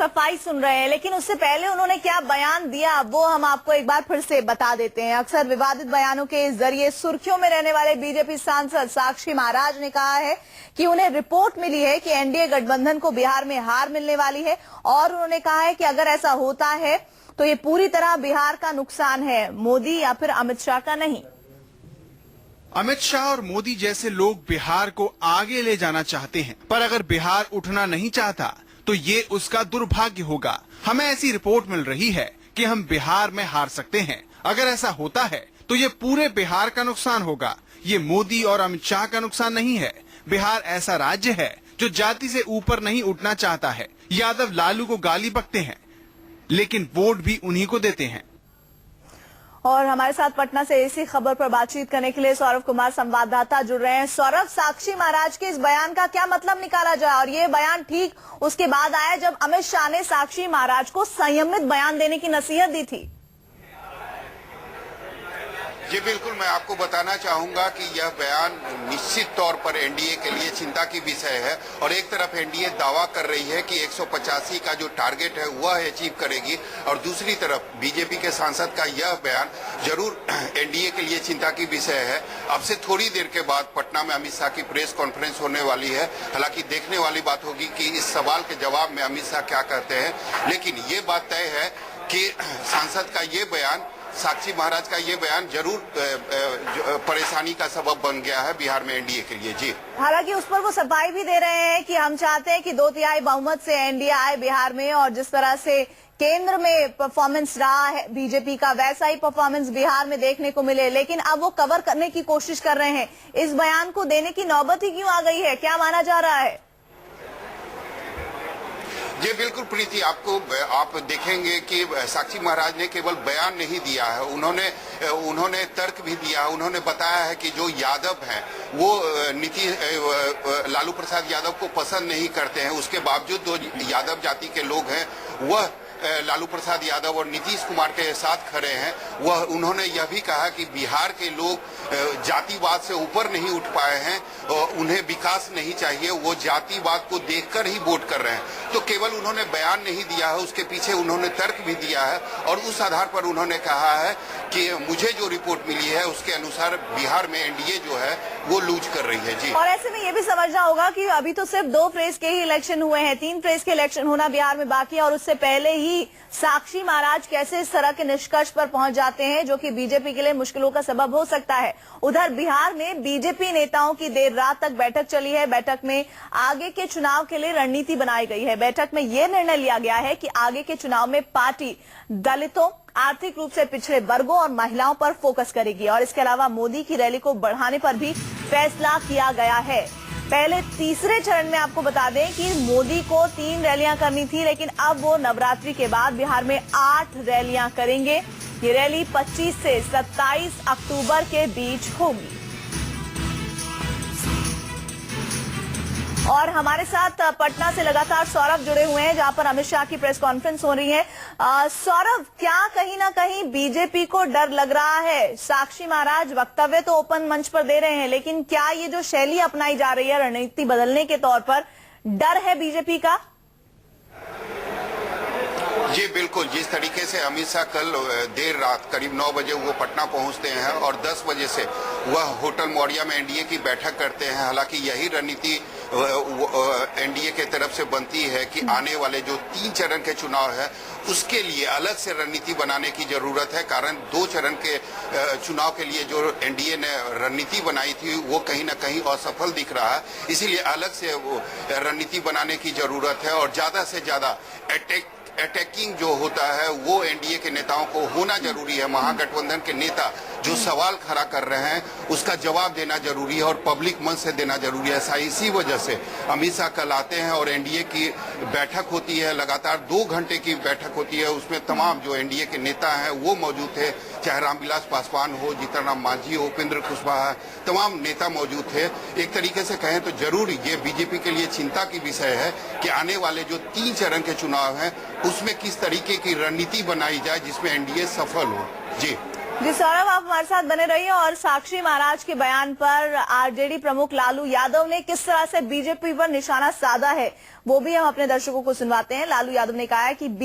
सफाई सुन रहे हैं, लेकिन उससे पहले उन्होंने क्या बयान दिया वो हम आपको एक बार फिर से बता देते हैं। अक्सर विवादित बयानों के जरिए सुर्खियों में रहने वाले बीजेपी सांसद साक्षी महाराज ने कहा है कि उन्हें रिपोर्ट मिली है कि एनडीए गठबंधन को बिहार में हार मिलने वाली है, और उन्होंने कहा है कि अगर ऐसा होता है तो ये पूरी तरह बिहार का नुकसान है, मोदी या फिर अमित शाह का नहीं। अमित शाह और मोदी जैसे लोग बिहार को आगे ले जाना चाहते हैं, पर अगर बिहार उठना नहीं चाहता तो ये उसका दुर्भाग्य होगा। हमें ऐसी रिपोर्ट मिल रही है कि हम बिहार में हार सकते हैं। अगर ऐसा होता है तो ये पूरे बिहार का नुकसान होगा। ये मोदी और अमित शाह का नुकसान नहीं है। बिहार ऐसा राज्य है जो जाति से ऊपर नहीं उठना चाहता है। यादव लालू को गाली बकते हैं, लेकिन वोट भी उन्हीं को देते हैं। और हमारे साथ पटना से इसी खबर पर बातचीत करने के लिए सौरभ कुमार संवाददाता जुड़ रहे हैं। सौरभ, साक्षी महाराज के इस बयान का क्या मतलब निकाला जाए, और ये बयान ठीक उसके बाद आया जब अमित शाह ने साक्षी महाराज को संयमित बयान देने की नसीहत दी थी। जी बिल्कुल, मैं आपको बताना चाहूंगा कि यह बयान निश्चित तौर पर एनडीए के लिए चिंता की विषय है। और एक तरफ एनडीए दावा कर रही है कि 185 का जो टारगेट है वह अचीव करेगी, और दूसरी तरफ बीजेपी के सांसद का यह बयान जरूर एनडीए के लिए चिंता की विषय है। अब से थोड़ी देर के बाद पटना में अमित शाह की प्रेस कॉन्फ्रेंस होने वाली है। हालांकि देखने वाली बात होगी कि इस सवाल के जवाब में अमित शाह क्या कहते हैं, लेकिन ये बात तय है कि सांसद का ये बयान, साक्षी महाराज का ये बयान जरूर परेशानी का सबब बन गया है बिहार में एनडीए के लिए। जी, हालांकि उस पर वो सफाई भी दे रहे हैं कि हम चाहते हैं कि 2/3 बहुमत से एनडीए आए बिहार में, और जिस तरह से केंद्र में परफॉर्मेंस रहा है बीजेपी का, वैसा ही परफॉर्मेंस बिहार में देखने को मिले। लेकिन अब वो कवर करने की कोशिश कर रहे हैं। इस बयान को देने की नौबत ही क्यों आ गई है, क्या माना जा रहा है? जी बिल्कुल प्रीति, आप देखेंगे कि साक्षी महाराज ने केवल बयान नहीं दिया है, उन्होंने तर्क भी दिया है। उन्होंने बताया है कि जो यादव हैं वो लालू प्रसाद यादव को पसंद नहीं करते हैं। उसके बावजूद जो यादव जाति के लोग हैं वह लालू प्रसाद यादव और नीतीश कुमार के साथ खड़े हैं। वह उन्होंने यह भी कहा कि बिहार के लोग जातिवाद से ऊपर नहीं उठ पाए हैं, उन्हें विकास नहीं चाहिए, वो जातिवाद को देखकर ही वोट कर रहे हैं। तो केवल उन्होंने बयान नहीं दिया है, उसके पीछे उन्होंने तर्क भी दिया है, और उस आधार पर उन्होंने कहा है कि मुझे जो रिपोर्ट मिली है उसके अनुसार बिहार में एनडीए जो है वो लूज कर रही है। जी, और ऐसे में ये भी समझना होगा कि अभी तो सिर्फ 2 फेज के ही इलेक्शन हुए हैं, 3 फेज के इलेक्शन होना बिहार में बाकी है, और उससे पहले ही साक्षी महाराज कैसे इस तरह के निष्कर्ष पर पहुंच जाते हैं जो कि बीजेपी के लिए मुश्किलों का सबब हो सकता है। उधर बिहार में बीजेपी नेताओं की देर रात तक बैठक चली है। बैठक में आगे के चुनाव के लिए रणनीति बनाई गई है। बैठक में यह निर्णय लिया गया है कि आगे के चुनाव में पार्टी दलितों, आर्थिक रूप से पिछड़े वर्गों और महिलाओं पर फोकस करेगी, और इसके अलावा मोदी की रैली को बढ़ाने पर भी फैसला किया गया है। पहले तीसरे चरण में आपको बता दें कि मोदी को 3 रैलियां करनी थी, लेकिन अब वो नवरात्रि के बाद बिहार में 8 रैलियां करेंगे। ये रैली 25 से 27 अक्टूबर के बीच होगी। और हमारे साथ पटना से लगातार सौरभ जुड़े हुए हैं, जहां पर अमित शाह की प्रेस कॉन्फ्रेंस हो रही है। सौरभ, क्या कहीं ना कहीं बीजेपी को डर लग रहा है? साक्षी महाराज वक्तव्य तो ओपन मंच पर दे रहे हैं, लेकिन क्या ये जो शैली अपनाई जा रही है रणनीति बदलने के तौर पर, डर है बीजेपी का? जी बिल्कुल, जिस तरीके से अमित शाह कल देर रात करीब 9 बजे वो पटना पहुंचते हैं और 10 बजे से वह होटल मौर्या में एनडीए की बैठक करते हैं। हालांकि यही रणनीति एनडीए के तरफ से बनती है कि आने वाले जो 3 चरण के चुनाव है उसके लिए अलग से रणनीति बनाने की जरूरत है। कारण 2 चरण के चुनाव के लिए जो एनडीए ने रणनीति बनाई थी वो कहीं ना कहीं असफल दिख रहा है। इसीलिए अलग से रणनीति बनाने की जरूरत है, और ज्यादा से ज्यादा अटैकिंग जो होता है वो एनडीए के नेताओं को होना जरूरी है। महागठबंधन के नेता जो सवाल खड़ा कर रहे हैं उसका जवाब देना जरूरी है, और पब्लिक मंच से देना जरूरी है। इसी वजह से अमित शाह कल आते हैं और एनडीए की बैठक होती है, लगातार 2 घंटे की बैठक होती है। उसमें तमाम जो एनडीए के नेता हैं वो मौजूद थे, चाहे रामविलास पासवान हो, जीतन राम मांझी हो, उपेंद्र कुशवाहा, तमाम नेता मौजूद थे। एक तरीके से कहें तो जरूर ये बीजेपी के लिए चिंता की विषय है कि आने वाले जो 3 चरण के चुनाव हैं उसमें किस तरीके की रणनीति बनाई जाए जिसमें एनडीए सफल हो। जी, जी सौरभ, आप हमारे साथ बने रहिए। और साक्षी महाराज के बयान पर आरजेडी प्रमुख लालू यादव ने किस तरह से बीजेपी पर निशाना साधा है वो भी हम अपने दर्शकों को सुनवाते हैं। लालू यादव ने कहा है कि